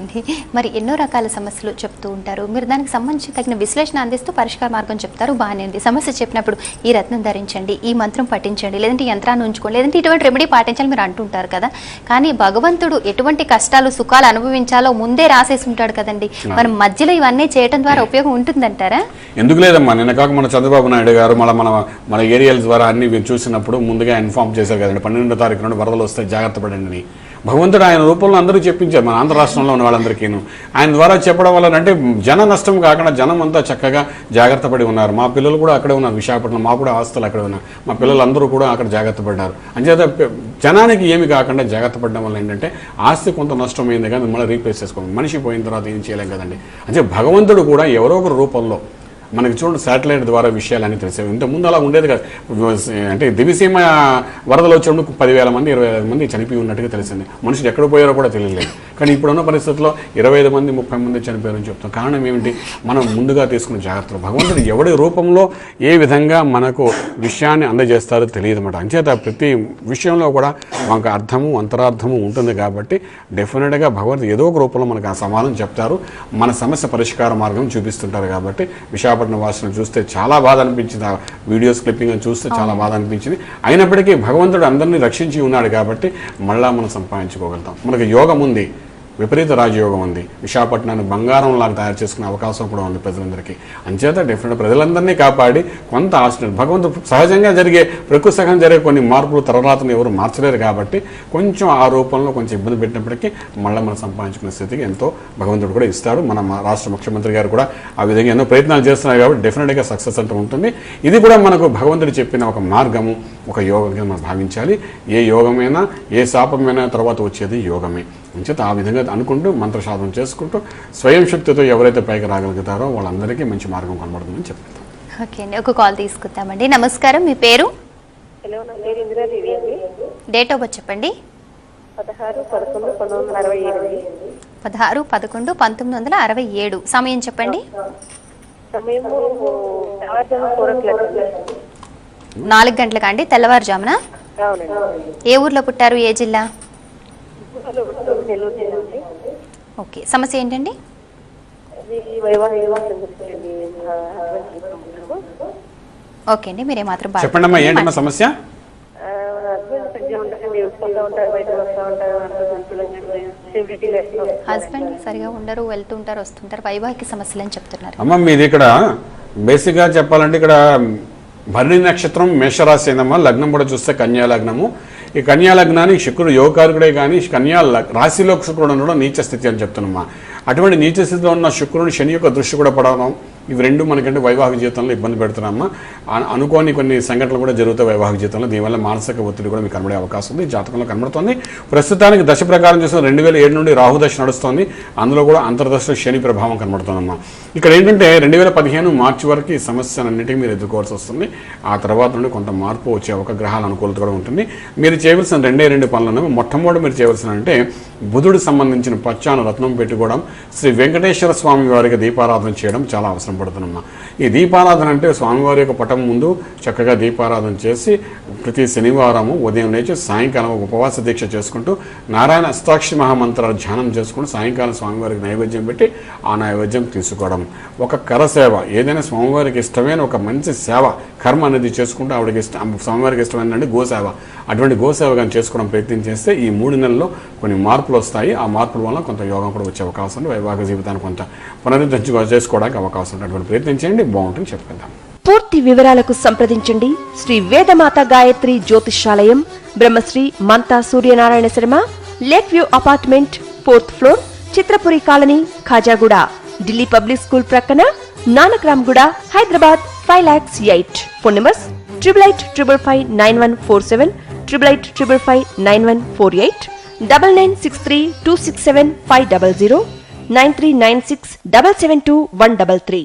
అండి. మరి ఎన్నో రకాల సమస్యలు చెప్తూ ఉంటారు, మీరు దానికి సంబంధించి తగిన విశ్లేషణ అందిస్తూ పరిష్కార మార్గం చెప్తారు, బాగానే ఉంది. సమస్య చెప్పినప్పుడు ఈ రత్నం ధరించండి, ఈ మంత్రం పఠించండి, లేదంటే యంత్రాన్ని ఉంచుకోండి, లేదంటే ఇటువంటి రెమెడీ పాటించాలి మీరు అంటుంటారు కదా. కానీ భగవంతుడు ఎటువంటి కష్టాలు సుఖాలు అనుభవించాలో ముందే రాసేసి ఉంటాడు కదండి. మనం మధ్యలో ఇవన్నీ చేయడం ద్వారా ఉపయోగం ఉంటుందంటారా? ఎందుకు లేదమ్మా, నిన్న కాక మన చంద్రబాబు నాయుడు గారు మన ఏరియాల ద్వారా అన్ని చూసినప్పుడు ముందుగా ఇన్ఫార్మ్ చేశారు కదండి, 12వ తారీఖు నుండి వరదలు వస్తే జాగ్రత్త పడండి. భగవంతుడు ఆయన రూపంలో అందరూ చెప్పించారు, మన ఆంధ్ర రాష్ట్రంలో ఉన్న వాళ్ళందరికీను. ఆయన ద్వారా చెప్పడం వల్ల అంటే జన నష్టం కాకుండా జనం అంతా చక్కగా జాగ్రత్త పడి ఉన్నారు. మా పిల్లలు కూడా అక్కడే ఉన్నారు, విశాఖపట్నం, మా కూడా ఆస్తులు అక్కడే ఉన్నారు, మా పిల్లలందరూ కూడా అక్కడ జాగ్రత్త పడ్డారు. అంచేత జనానికి ఏమి కాకుండా జాగ్రత్త పడడం వల్ల ఏంటంటే ఆస్తి కొంత నష్టమైంది కానీ మళ్ళీ రీప్లేస్ చేసుకోండి. మనిషి పోయిన తర్వాత ఏం చేయలేం కదండి. అంటే భగవంతుడు కూడా ఎవరో ఒకరు రూపంలో మనకి చూడండి, శాటిలైట్ ద్వారా విషయాలన్నీ తెలిసేవి. ఇంతకుముందు అలా ఉండేది కాదు. అంటే దివిసీమ వరదలు వచ్చినప్పుడు 10,000 మంది 20,000 మంది చనిపోయి ఉన్నట్టుగా తెలిసింది. మనుషులు ఎక్కడ పోయారో కూడా తెలియలేదు. కానీ ఇప్పుడున్న పరిస్థితుల్లో 25 మంది 30 మంది చనిపోయారని చెప్తాం. కారణం ఏమిటి? మనం ముందుగా తీసుకున్న జాగ్రత్తలు. భగవంతుడు ఎవడి రూపంలో ఏ విధంగా మనకు విషయాన్ని అందజేస్తారో తెలియదు అన్నమాట. అంచేత ప్రతి విషయంలో కూడా మనకు అర్థము అంతరార్థము ఉంటుంది కాబట్టి డెఫినెట్గా భగవంతుడు ఏదో ఒక రూపంలో మనకు ఆ సమాధానం చెప్తారు, మన సమస్య పరిష్కార మార్గం చూపిస్తుంటారు. కాబట్టి విశాఖపట్నం వాసులను చూస్తే చాలా బాధ అనిపించింది, ఆ వీడియోస్ క్లిప్పింగ్ చూస్తే చాలా బాధ అనిపించింది. అయినప్పటికీ భగవంతుడు అందరినీ రక్షించి ఉన్నాడు కాబట్టి మళ్ళా మనం సంపాదించుకోగలుగుతాం. మనకు యోగం ఉంది, విపరీత రాజయోగం ఉంది. విశాఖపట్నాన్ని బంగారం లాగా తయారు చేసుకునే అవకాశం కూడా ఉంది ప్రజలందరికీ. అంచేత డెఫినెట్ ప్రజలందరినీ కాపాడి కొంత ఆశ్రయం భగవంతుడు సహజంగా జరిగే ప్రకృతి సహజంగా జరిగే కొన్ని మార్పులు తరరాతను ఎవరు మార్చలేరు కాబట్టి కొంచెం ఆ రూపంలో కొంచెం ఇబ్బంది పెట్టినప్పటికీ మళ్ళీ మనం సంపాదించుకునే స్థితికి ఎంతో భగవంతుడు కూడా ఇస్తాడు. మన రాష్ట్ర ముఖ్యమంత్రి గారు కూడా ఆ విధంగా ఎన్నో ప్రయత్నాలు చేస్తున్నారు కాబట్టి డెఫినెట్గా సక్సెస్ అంటూ ఉంటుంది. ఇది కూడా మనకు భగవంతుడు చెప్పిన ఒక మార్గము, ఒక యోగంగా మనం భావించాలి. ఏ యోగమైనా ఏ శాపమైనా తర్వాత వచ్చేది యోగమే. అంచేత ఆ విధంగా అనుకుంటూ మంత్రసాధన చేసుకుంటూ స్వయం శక్తితో ఎవరైతే పైకి రాగలుగుతారో వాళ్ళందరికీ మంచి మార్గం కనబడుతుందని చెప్తాం. ఓకే అండి, ఒక కాల్ తీసుకుంటామండి. నమస్కారం, మీ పేరు? హలో, నా పేరు ఇందిరాదేవి అండి. డేట్ ఆఫ్ బర్త్ చెప్పండి. 16/11/1967. 16/11/1967. సమయం చెప్పండి. సమయము తెల్లవారుజామున 4 o'clock. 4 గంటలకా అండి? తెల్లవారుజామున? అవునండి. ఏ ఊర్లో పుట్టారు, ఏ జిల్లా? నెల్లూరు జిల్లా అండి. ఓకే, సమస్య ఏంటండి? ఓకే అండి, మీరే మాత్రం చెప్పండి అమ్మా, ఏంటమ్మా సమస్య? హస్బెండ్ సరిగా ఉండరు, వెళ్తుంటారు వస్తుంటారు, వైవాహిక సమస్యలు అని చెప్తున్నారు. అమ్మ మీది ఇక్కడ బేసిక్గా చెప్పాలంటే ఇక్కడ భరణి నక్షత్రం మేషరాశి అయిందమ్మా. లగ్నం కూడా చూస్తే కన్యా లగ్నము. ఈ కన్యా లగ్నానికి శుక్రుడు యోగకారకుడే కానీ కన్యా రాశిలో శుక్రుడు ఉండడం నీచ స్థితి అని చెప్తున్నామా. అటువంటి నీచ స్థితిలో ఉన్న శుక్రుడు శని యొక్క దృష్టి కూడా పడడం, ఇవి రెండు మనకంటే వైవాహిక జీవితంలో ఇబ్బంది పెడుతున్నామా. అనుకోని కొన్ని సంఘటనలు కూడా జరుగుతాయి వైవాహిక జీవితంలో. దీనివల్ల మానసిక ఒత్తిడి కూడా మీకు కనబడే అవకాశం ఉంది, జాతకంలో కనబడుతుంది. ప్రస్తుతానికి దశ ప్రకారం చూసిన 2007 నుండి రాహుదశ నడుస్తుంది. అందులో కూడా అంతర్దశలో శని ప్రభావం కనబడుతుందమ్మా. ఇక్కడ ఏంటంటే 2015 మార్చి వరకు ఈ సమస్యలన్నిటికీ మీరు ఎదుర్కోవాల్సి వస్తుంది. ఆ తర్వాత నుండి కొంత మార్పు వచ్చే ఒక గ్రహాల అనుకూలత కూడా ఉంటుంది. మీరు చేయవలసిన 2 పనులు. మొట్టమొదటి మీరు చేయవలసిన అంటే బుధుడికి సంబంధించిన పచ్చాను రత్నం పెట్టుకోవడం, శ్రీ వెంకటేశ్వర స్వామి వారికి దీపారాధన చేయడం చాలా అవసరం పడుతుందమ్మా. ఈ దీపారాధన అంటే స్వామివారి యొక్క పటం ముందు చక్కగా దీపారాధన చేసి ప్రతి శనివారము ఉదయం లేచి సాయంకాలం ఉపవాస దీక్ష చేసుకుంటూ నారాయణ అష్టాక్షరి మహామంత్రాలు ధ్యానం చేసుకుంటూ సాయంకాలం స్వామివారికి నైవేద్యం పెట్టి ఆ నైవేద్యం తీసుకోవడం. ఒక కర సేవ, ఏదైనా స్వామివారికి ఇష్టమైన ఒక మంచి సేవ కర్మ అనేది చేసుకుంటూ ఆవిడకి స్వామివారికి ఇష్టమైన గోసేవ, అటువంటి గోసేవ కానీ చేసుకోవడం ప్రయత్నం చేస్తే ఈ 3 నెలల్లో కొన్ని మార్పులు వస్తాయి. ఆ మార్పుల వల్ల కొంత యోగం కూడా వచ్చే అవకాశం ఉంది. వైవాహిక జీవితాన్ని కొంత పునరుద్ధరించు చేసుకోవడానికి అవకాశం ఉంది. అటువంటి ప్రయత్నం చేయండి, బాగుంటుంది చెప్పుకుందాం. పూర్తి వివరాలకు సంప్రదించండి Sri Vedamata Gayatri Jyotishalayam, Brahmasri Mantha Suryanarayana Sharma, lake view apartment, 4th floor, Chitrapuri colony, Khajaguda, Delhi public school ప్రక్కన, నానక్రామ్గూడ, హైదరాబాద్ 5,08,000. Phone numbers 8855559147, 8855559148, 9963267500, 9396772133.